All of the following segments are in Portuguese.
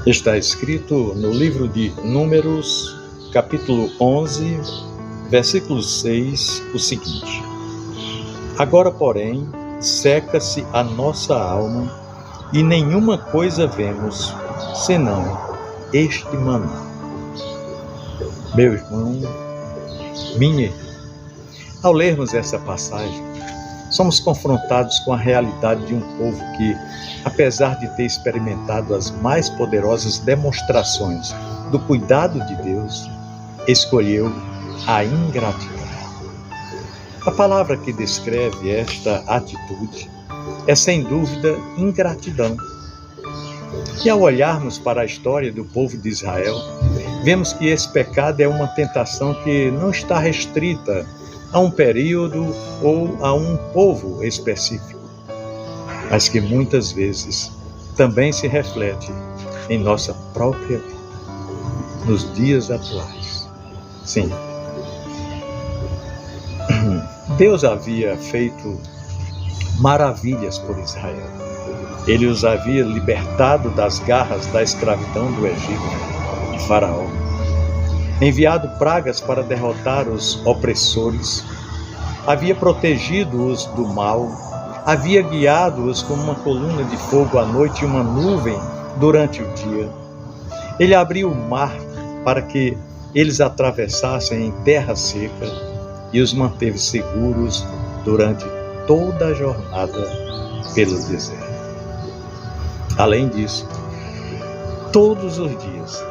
Está escrito no livro de Números, capítulo 11, versículo 6, o seguinte: Agora, porém, seca-se a nossa alma e nenhuma coisa vemos, senão este maná. Meu irmão, minha irmã, ao lermos essa passagem, somos confrontados com a realidade de um povo que, apesar de ter experimentado as mais poderosas demonstrações do cuidado de Deus, escolheu a ingratidão. A palavra que descreve esta atitude é, sem dúvida, ingratidão. E ao olharmos para a história do povo de Israel, vemos que esse pecado é uma tentação que não está restrita a um período ou a um povo específico, mas que muitas vezes também se reflete em nossa própria vida, nos dias atuais. Sim, Deus havia feito maravilhas por Israel. Ele os havia libertado das garras da escravidão do Egito, de Faraó, enviado pragas para derrotar os opressores, havia protegido-os do mal, havia guiado-os como uma coluna de fogo à noite e uma nuvem durante o dia. Ele abriu o mar para que eles atravessassem em terra seca e os manteve seguros durante toda a jornada pelo deserto. Além disso, todos os dias,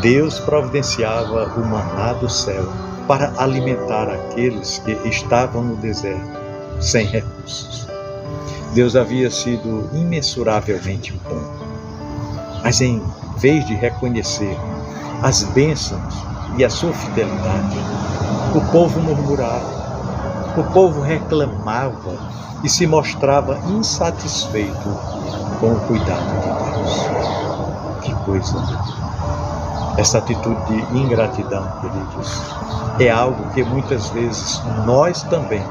Deus providenciava o maná do céu para alimentar aqueles que estavam no deserto sem recursos. Deus havia sido imensuravelmente bom, mas em vez de reconhecer as bênçãos e a sua fidelidade, o povo murmurava, o povo reclamava e se mostrava insatisfeito com o cuidado de Deus. Que coisa! Essa atitude de ingratidão, queridos, é algo que muitas vezes nós também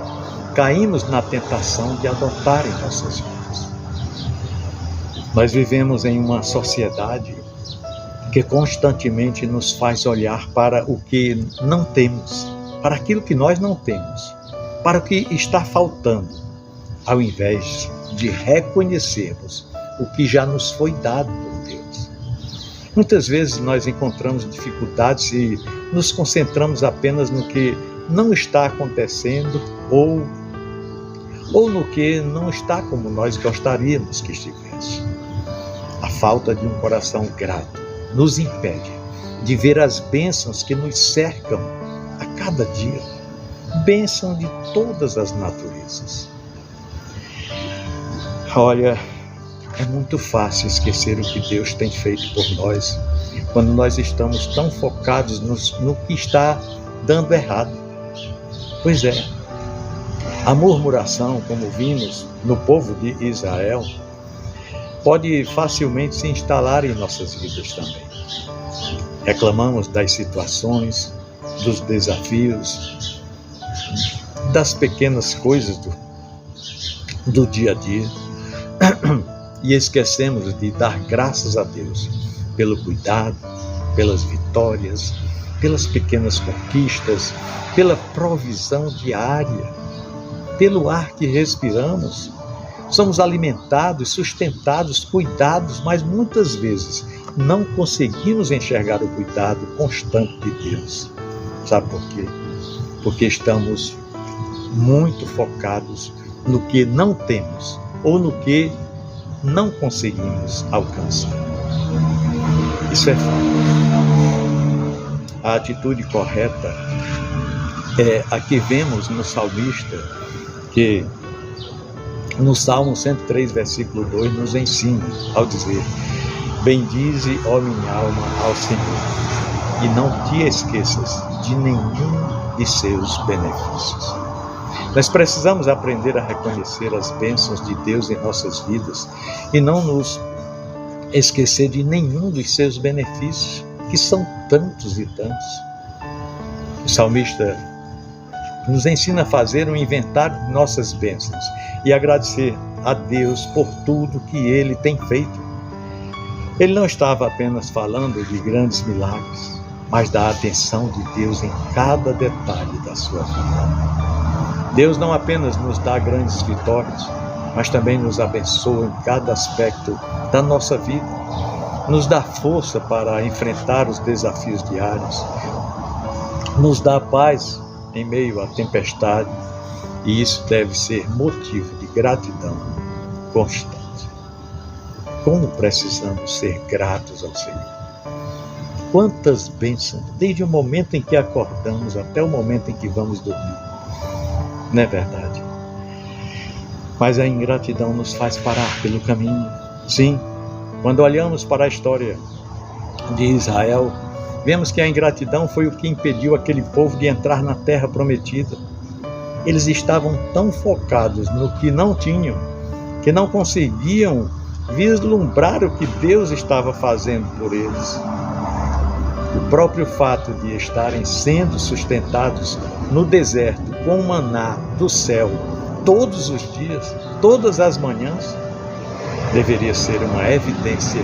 caímos na tentação de adotar em nossas vidas. Nós vivemos em uma sociedade que constantemente nos faz olhar para o que não temos, para aquilo que nós não temos, para o que está faltando, ao invés de reconhecermos o que já nos foi dado por Deus. Muitas vezes nós encontramos dificuldades e nos concentramos apenas no que não está acontecendo ou no que não está como nós gostaríamos que estivesse. A falta de um coração grato nos impede de ver as bênçãos que nos cercam a cada dia, bênção de todas as naturezas. Olha, é muito fácil esquecer o que Deus tem feito por nós quando nós estamos tão focados no que está dando errado. Pois é, a murmuração, como vimos no povo de Israel, pode facilmente se instalar em nossas vidas também. Reclamamos das situações, dos desafios, das pequenas coisas do dia a dia, e esquecemos de dar graças a Deus pelo cuidado, pelas vitórias, pelas pequenas conquistas, pela provisão diária, pelo ar que respiramos. Somos alimentados, sustentados, cuidados, mas muitas vezes não conseguimos enxergar o cuidado constante de Deus. Sabe por quê? Porque estamos muito focados no que não temos ou no que não conseguimos alcançar. Isso é fato. A atitude correta é a que vemos no salmista, que no Salmo 103, versículo 2, nos ensina ao dizer: bendize, ó minha alma, ao Senhor, e não te esqueças de nenhum de seus benefícios. Nós precisamos aprender a reconhecer as bênçãos de Deus em nossas vidas e não nos esquecer de nenhum dos seus benefícios, que são tantos e tantos. O salmista nos ensina a fazer um inventário de nossas bênçãos e agradecer a Deus por tudo que Ele tem feito. Ele não estava apenas falando de grandes milagres, mas da atenção de Deus em cada detalhe da sua vida. Deus não apenas nos dá grandes vitórias, mas também nos abençoa em cada aspecto da nossa vida, nos dá força para enfrentar os desafios diários, nos dá paz em meio à tempestade, e isso deve ser motivo de gratidão constante. Como precisamos ser gratos ao Senhor. Quantas bênçãos, desde o momento em que acordamos até o momento em que vamos dormir. Não é verdade? Mas a ingratidão nos faz parar pelo caminho. Sim, quando olhamos para a história de Israel, vemos que a ingratidão foi o que impediu aquele povo de entrar na terra prometida. Eles estavam tão focados no que não tinham, que não conseguiam vislumbrar o que Deus estava fazendo por eles. O próprio fato de estarem sendo sustentados no deserto com o maná do céu todos os dias, todas as manhãs, deveria ser uma evidência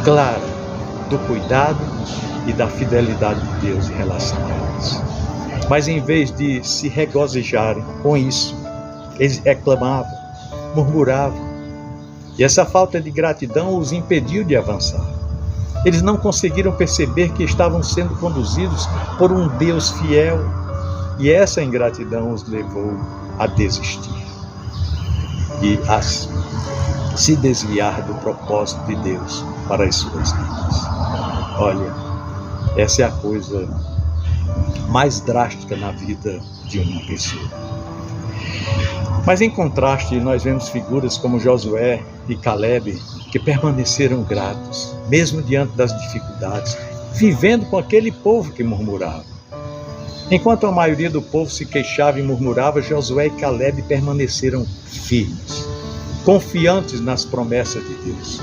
clara do cuidado e da fidelidade de Deus em relação a eles. Mas em vez de se regozijarem com isso, eles reclamavam, murmuravam. E essa falta de gratidão os impediu de avançar. Eles não conseguiram perceber que estavam sendo conduzidos por um Deus fiel. E essa ingratidão os levou a desistir e a se desviar do propósito de Deus para as suas vidas. Olha, essa é a coisa mais drástica na vida de uma pessoa. Mas em contraste, nós vemos figuras como Josué e Caleb que permaneceram gratos, mesmo diante das dificuldades, vivendo com aquele povo que murmurava. Enquanto a maioria do povo se queixava e murmurava, Josué e Caleb permaneceram firmes, confiantes nas promessas de Deus.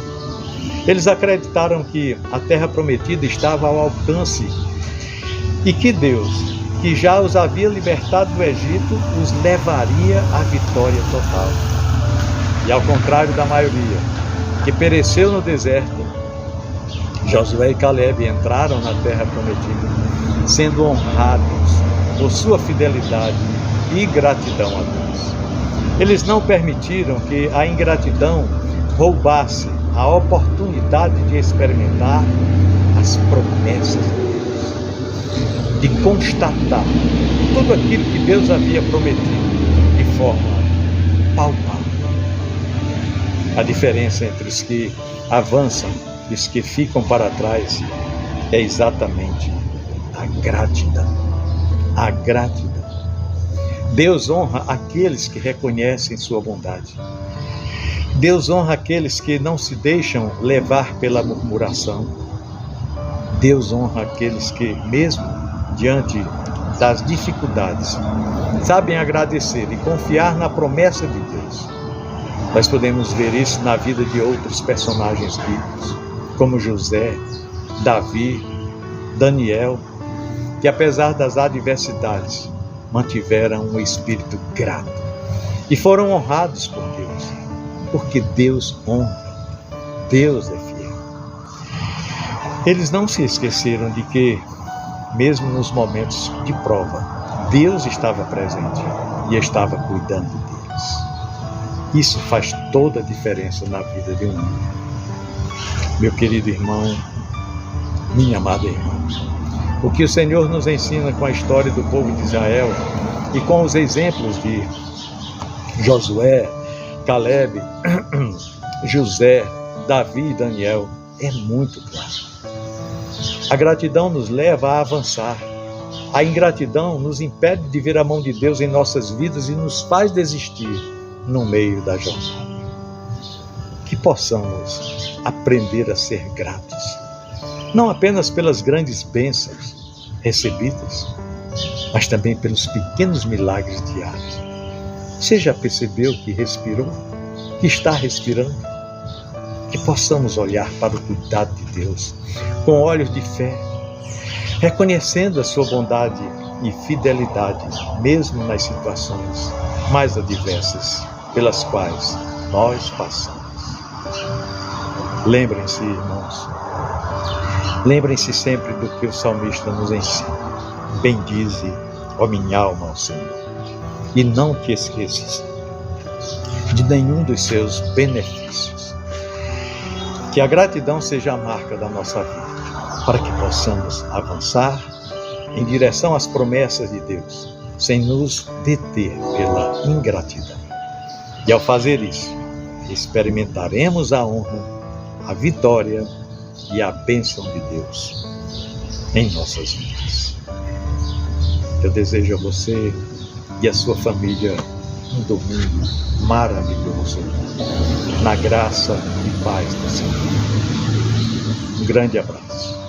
Eles acreditaram que a terra prometida estava ao alcance e que Deus, que já os havia libertado do Egito, os levaria à vitória total. E ao contrário da maioria, que pereceu no deserto, Josué e Caleb entraram na terra prometida, sendo honrados por sua fidelidade e gratidão a Deus. Eles não permitiram que a ingratidão roubasse a oportunidade de experimentar as promessas de Deus, de constatar tudo aquilo que Deus havia prometido de forma palpável. A diferença entre os que avançam e os que ficam para trás é exatamente a gratidão. A gratidão. Deus honra aqueles que reconhecem sua bondade. Deus honra aqueles que não se deixam levar pela murmuração. Deus honra aqueles que, mesmo diante das dificuldades, sabem agradecer e confiar na promessa de Deus. Nós podemos ver isso na vida de outros personagens bíblicos, como José, Davi, Daniel, que apesar das adversidades, mantiveram um espírito grato e foram honrados por Deus, porque Deus honra, Deus é fiel. Eles não se esqueceram de que, mesmo nos momentos de prova, Deus estava presente e estava cuidando deles. Isso faz toda a diferença na vida de um homem. Meu querido irmão, minha amada irmã, o que o Senhor nos ensina com a história do povo de Israel e com os exemplos de Josué, Caleb, José, Davi e Daniel é muito claro. A gratidão nos leva a avançar. A ingratidão nos impede de ver a mão de Deus em nossas vidas e nos faz desistir no meio da jornada. Que possamos aprender a ser gratos, não apenas pelas grandes bênçãos recebidas, mas também pelos pequenos milagres diários. Você já percebeu que respirou? Que está respirando? Que possamos olhar para o cuidado de Deus com olhos de fé, reconhecendo a sua bondade e fidelidade, mesmo nas situações mais adversas pelas quais nós passamos. Lembrem-se, irmãos, lembrem-se sempre do que o salmista nos ensina. Bendize, ó minha alma, ao Senhor, e não te esqueças de nenhum dos seus benefícios. Que a gratidão seja a marca da nossa vida, para que possamos avançar em direção às promessas de Deus, sem nos deter pela ingratidão. E ao fazer isso, experimentaremos a honra, a vitória e a bênção de Deus em nossas vidas. Eu desejo a você e a sua família um domingo maravilhoso, na graça e paz do Senhor. Um grande abraço.